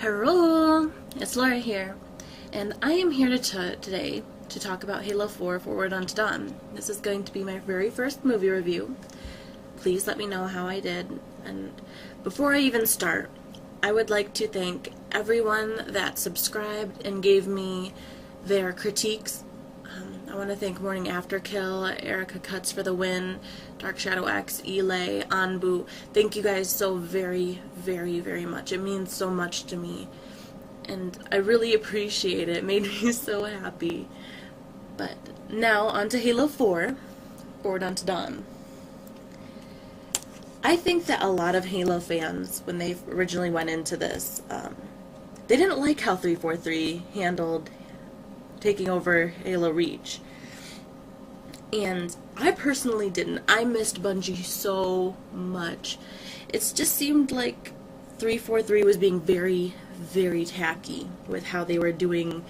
Hello, it's Laura here, and I am here today to talk about Halo 4 Forward Unto Dawn. This is going to be my very first movie review. Please let me know how I did, and before I even start, I would like to thank everyone that subscribed and gave me their critiques. I want to thank Morning After Kill, Erica Cuts for the Win, Dark Shadow X, Elay, Anbu. Thank you guys so very, very, very much. It means so much to me. And I really appreciate it. It made me so happy. But now, on to Halo 4, Forward Unto Dawn. I think that a lot of Halo fans, when they originally went into this, they didn't like how 343 handled taking over Halo Reach. And I personally didn't. I missed Bungie so much. It just seemed like 343 was being very, very tacky with how they were doing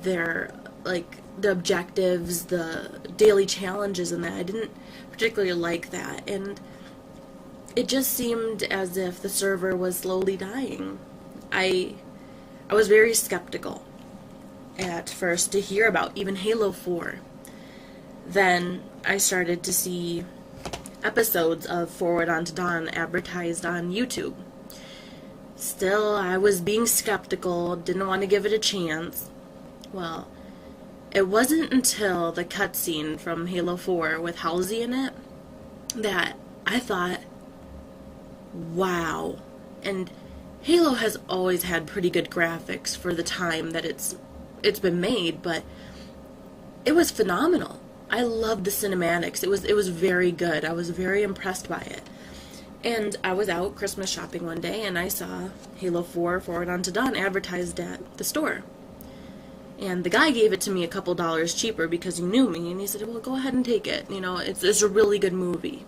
their, the objectives, the daily challenges and that. I didn't particularly like that. And it just seemed as if the server was slowly dying. I was very skeptical at first to hear about even Halo 4. Then I started to see episodes of Forward Unto Dawn advertised on YouTube. Still, I was being skeptical, didn't want to give it a chance. Well, it wasn't until the cutscene from Halo 4 with Halsey in it that I thought, wow. And Halo has always had pretty good graphics for the time that it's been made, but it was phenomenal. I loved the cinematics. It was very good. I was very impressed by it. And I was out Christmas shopping one day and I saw Halo 4 Forward Unto Dawn advertised at the store. And the guy gave it to me a couple dollars cheaper because he knew me, and he said, well, go ahead and take it. You know, it's a really good movie.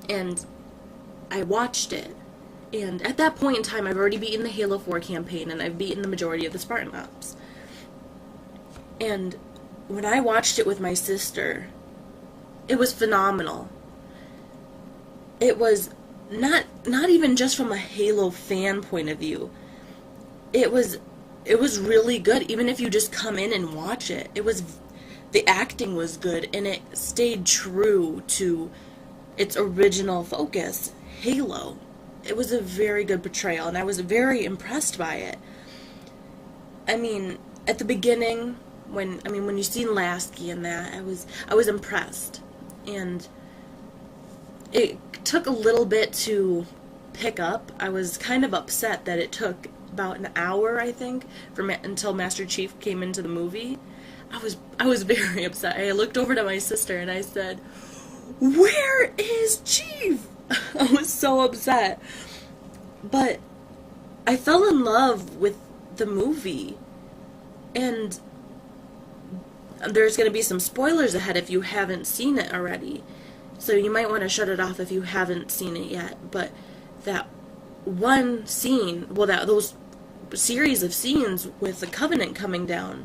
And I watched it. And at that point in time, I've already beaten the Halo 4 campaign and I've beaten the majority of the Spartan Ops. And when I watched it with my sister, it was phenomenal. It was not even just from a Halo fan point of view. It was really good, even if you just come in and watch it. The acting was good, and it stayed true to its original focus, Halo. It was a very good portrayal, and I was very impressed by it. I mean, at the beginning, when you seen Lasky and that, I was impressed, and it took a little bit to pick up. I was kind of upset that it took about an hour, I think, until Master Chief came into the movie. I was very upset. I looked over to my sister and I said, "Where is Chief?" I was so upset. But I fell in love with the movie, and there's going to be some spoilers ahead if you haven't seen it already. So you might want to shut it off if you haven't seen it yet. But that one scene, well, those series of scenes with the Covenant coming down,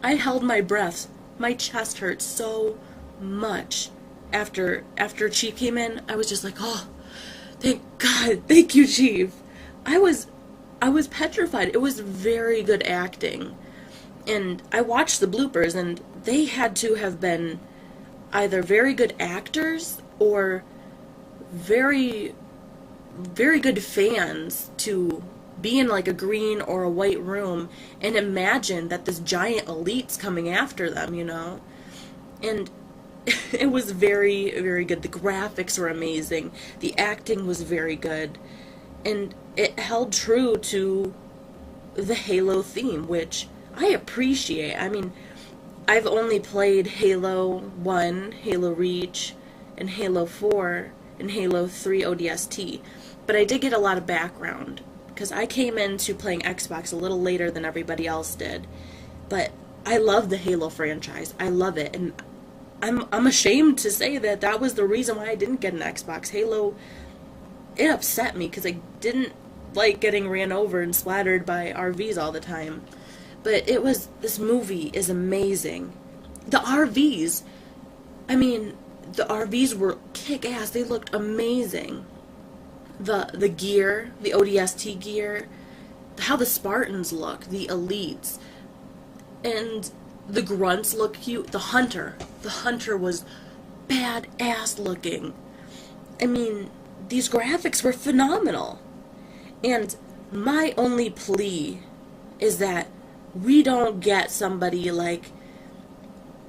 I held my breath. My chest hurt so much after Chief came in. I was just like, oh, thank God, thank you, Chief. I was petrified. It was very good acting. And I watched the bloopers, and they had to have been either very good actors or very, very good fans to be in like a green or a white room and imagine that this giant elite's coming after them, you know? And it was very, very good. The graphics were amazing. The acting was very good. And it held true to the Halo theme, which I appreciate. I mean, I've only played Halo 1, Halo Reach, and Halo 4, and Halo 3 ODST, but I did get a lot of background, because I came into playing Xbox a little later than everybody else did, but I love the Halo franchise. I love it, and I'm ashamed to say that that was the reason why I didn't get an Xbox. Halo, it upset me, because I didn't like getting ran over and splattered by RVs all the time. But this movie is amazing. The RVs, the RVs were kick-ass. They looked amazing. the gear, the ODST gear, how the Spartans look, the elites, and the grunts look cute. The hunter was badass looking. I mean, these graphics were phenomenal. And my only plea is that we don't get somebody like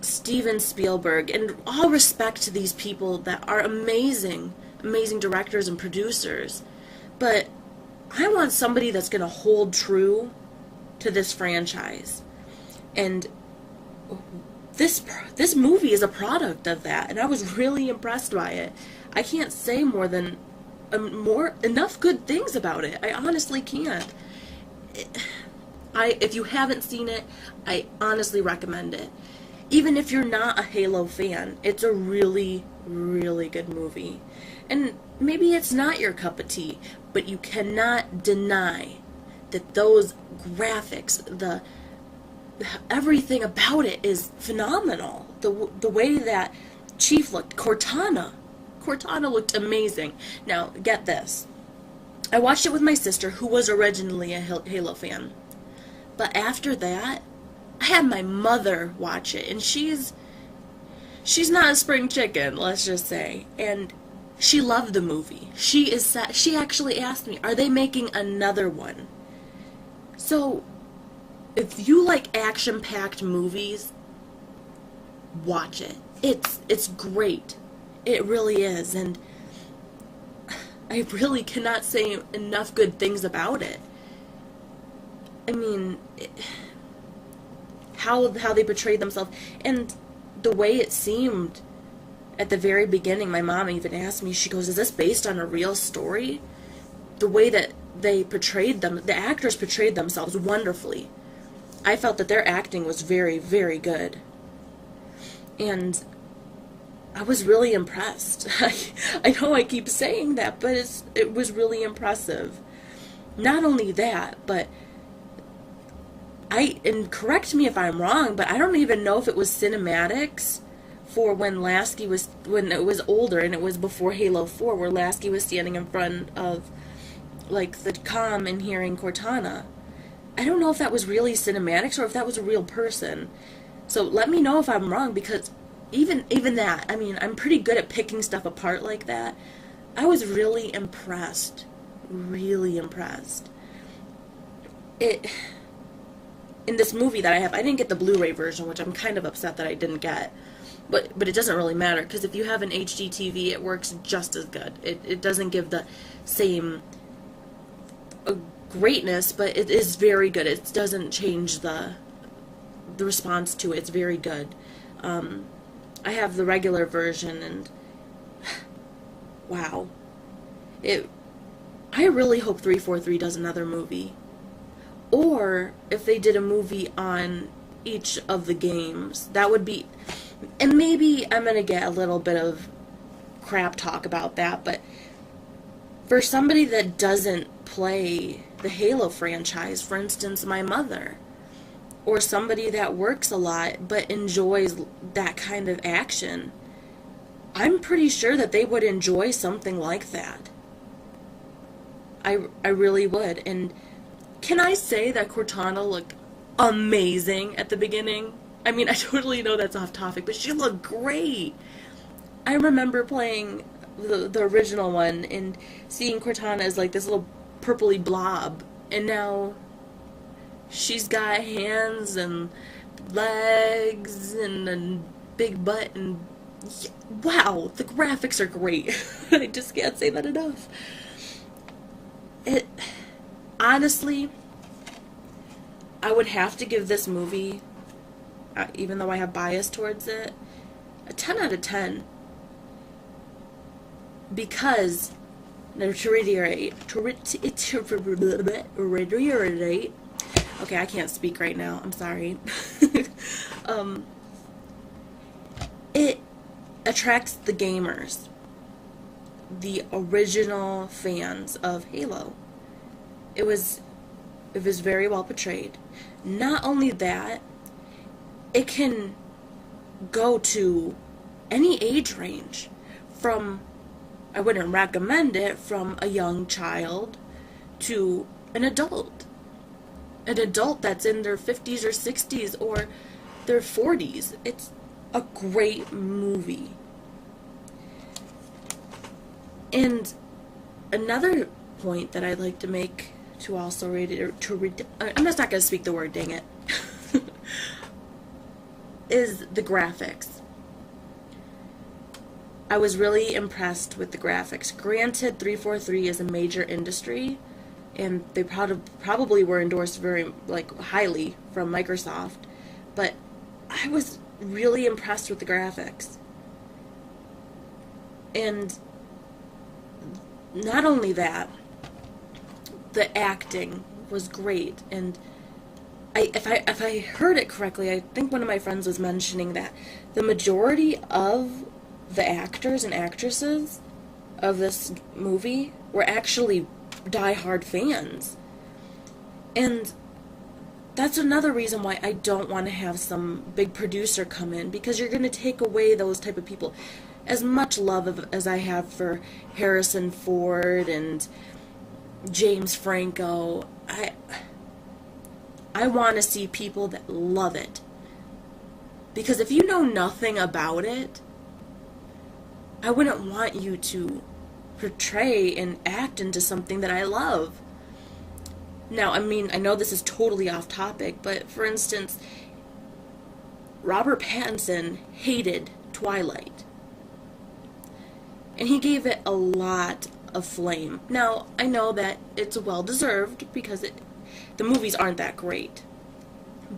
Steven Spielberg, and all respect to these people that are amazing, amazing directors and producers, but I want somebody that's going to hold true to this franchise. And this movie is a product of that, and I was really impressed by it. I can't say more than enough good things about it. I honestly can't. If you haven't seen it, I honestly recommend it. Even if you're not a Halo fan, it's a really, really good movie. And maybe it's not your cup of tea, but you cannot deny that those graphics, everything about it is phenomenal. The way that Chief looked, Cortana looked amazing. Now, get this. I watched it with my sister, who was originally a Halo fan. But after that, I had my mother watch it, and she's not a spring chicken, let's just say. And she loved the movie. She actually asked me, "Are they making another one?" So, if you like action-packed movies, watch it. It's great. It really is, and I really cannot say enough good things about it. I mean, how they portrayed themselves, and the way it seemed at the very beginning. My mom even asked me, she goes, "Is this based on a real story?" The way that they portrayed them, the actors portrayed themselves wonderfully. I felt that their acting was very, very good. And I was really impressed. I know I keep saying that, but it was really impressive. Not only that, but and correct me if I'm wrong, but I don't even know if it was cinematics for when it was older, and it was before Halo 4, where Lasky was standing in front of, like, the comm and hearing Cortana. I don't know if that was really cinematics or if that was a real person. So let me know if I'm wrong, because even that, I mean, I'm pretty good at picking stuff apart like that. I was really impressed. Really impressed. In this movie that I have, I didn't get the Blu-ray version, which I'm kind of upset that I didn't get. But it doesn't really matter, because if you have an HD TV, it works just as good. It doesn't give the same greatness, but it is very good. It doesn't change the response to it. It's very good. I have the regular version, and wow. I really hope 343 does another movie. Or if they did a movie on each of the games, that would be... And maybe I'm going to get a little bit of crap talk about that, but for somebody that doesn't play the Halo franchise, for instance, my mother, or somebody that works a lot but enjoys that kind of action, I'm pretty sure that they would enjoy something like that. I really would. And can I say that Cortana looked amazing at the beginning? I mean, I totally know that's off topic, but she looked great. I remember playing the original one and seeing Cortana as like this little purpley blob, and now she's got hands and legs and a big butt, and wow, the graphics are great. I just can't say that enough. Honestly, I would have to give this movie, even though I have bias towards it, a 10 out of 10. Because, to reiterate, okay, I can't speak right now, I'm sorry. It attracts the gamers, the original fans of Halo. It was very well portrayed. Not only that, it can go to any age range, from I wouldn't recommend it from a young child to an adult. An adult that's in their 50s or 60s or their 40s. It's a great movie. And another point that I'd like to make to also I'm just not going to speak the word, dang it, is the graphics. I was really impressed with the graphics. Granted, 343 is a major industry, and they probably were endorsed very highly from Microsoft, but I was really impressed with the graphics. And not only that, the acting was great, and if I heard it correctly, I think one of my friends was mentioning that the majority of the actors and actresses of this movie were actually die-hard fans. And that's another reason why I don't want to have some big producer come in, because you're going to take away those type of people. As much love as I have for Harrison Ford and James Franco, I want to see people that love it. Because if you know nothing about it, I wouldn't want you to portray and act into something that I love. Now, I mean, I know this is totally off topic, but for instance, Robert Pattinson hated Twilight. And he gave it a lot of flame. Now, I know that it's well-deserved because the movies aren't that great.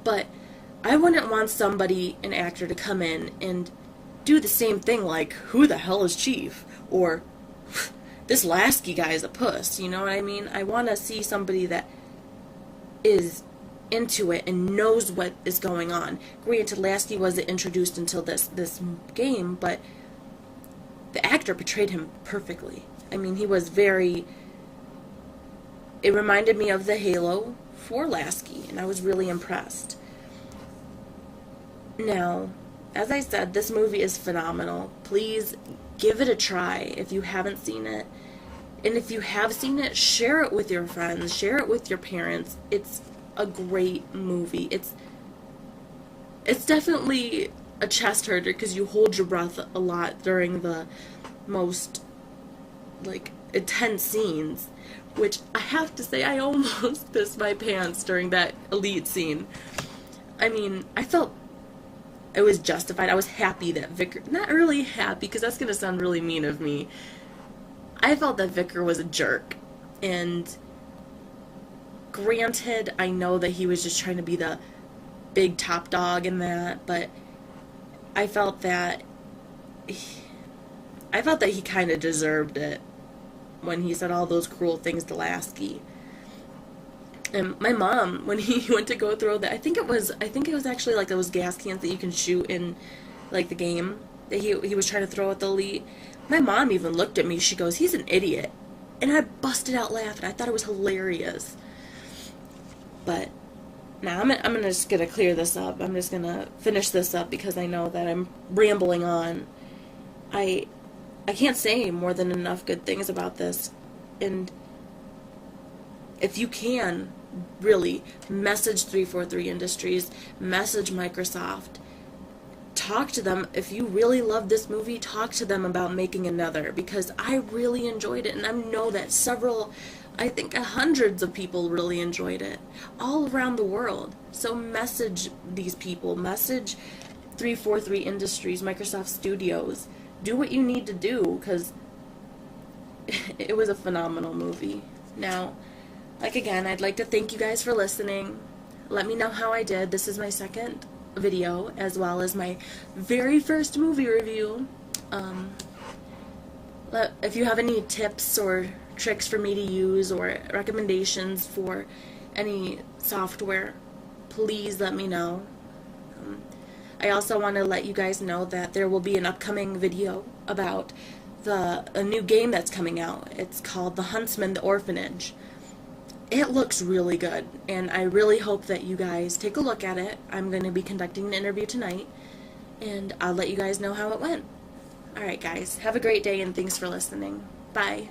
But I wouldn't want somebody, an actor, to come in and do the same thing like, who the hell is Chief? Or, this Lasky guy is a puss, you know what I mean? I want to see somebody that is into it and knows what is going on. Granted, Lasky wasn't introduced until this game, but the actor portrayed him perfectly. I mean, he was very... It reminded me of the Halo 4 Lasky, and I was really impressed. Now, as I said, this movie is phenomenal. Please give it a try if you haven't seen it. And if you have seen it, share it with your friends. Share it with your parents. It's a great movie. It's definitely a chest hurter because you hold your breath a lot during the most, intense scenes. Which, I have to say, I almost pissed my pants during that Elite scene. I mean, I felt it was justified. I was happy that Vicar... Not really happy, because that's going to sound really mean of me. I felt that Vicar was a jerk. And granted, I know that he was just trying to be the big top dog in that, but I felt that he kind of deserved it when he said all those cruel things to Lasky. And my mom, when he went to go throw that, I think it was actually like those gas cans that you can shoot in, the game that he was trying to throw at the Elite. My mom even looked at me. She goes, "He's an idiot," and I busted out laughing. I thought it was hilarious. But now I'm just gonna clear this up. I'm just gonna finish this up because I know that I'm rambling on. I can't say more than enough good things about this, and if you can, really, message 343 Industries, message Microsoft, talk to them. If you really love this movie, talk to them about making another, because I really enjoyed it, and I know that I think hundreds of people really enjoyed it, all around the world. So message these people, message 343 Industries, Microsoft Studios, do what you need to do, because it was a phenomenal movie. Now, again, I'd like to thank you guys for listening. Let me know how I did. This is my second video, as well as my very first movie review. If you have any tips or tricks for me to use or recommendations for any software, please let me know. I also want to let you guys know that there will be an upcoming video about a new game that's coming out. It's called The Huntsman, The Orphanage. It looks really good, and I really hope that you guys take a look at it. I'm going to be conducting an interview tonight, and I'll let you guys know how it went. Alright, guys. Have a great day and thanks for listening. Bye.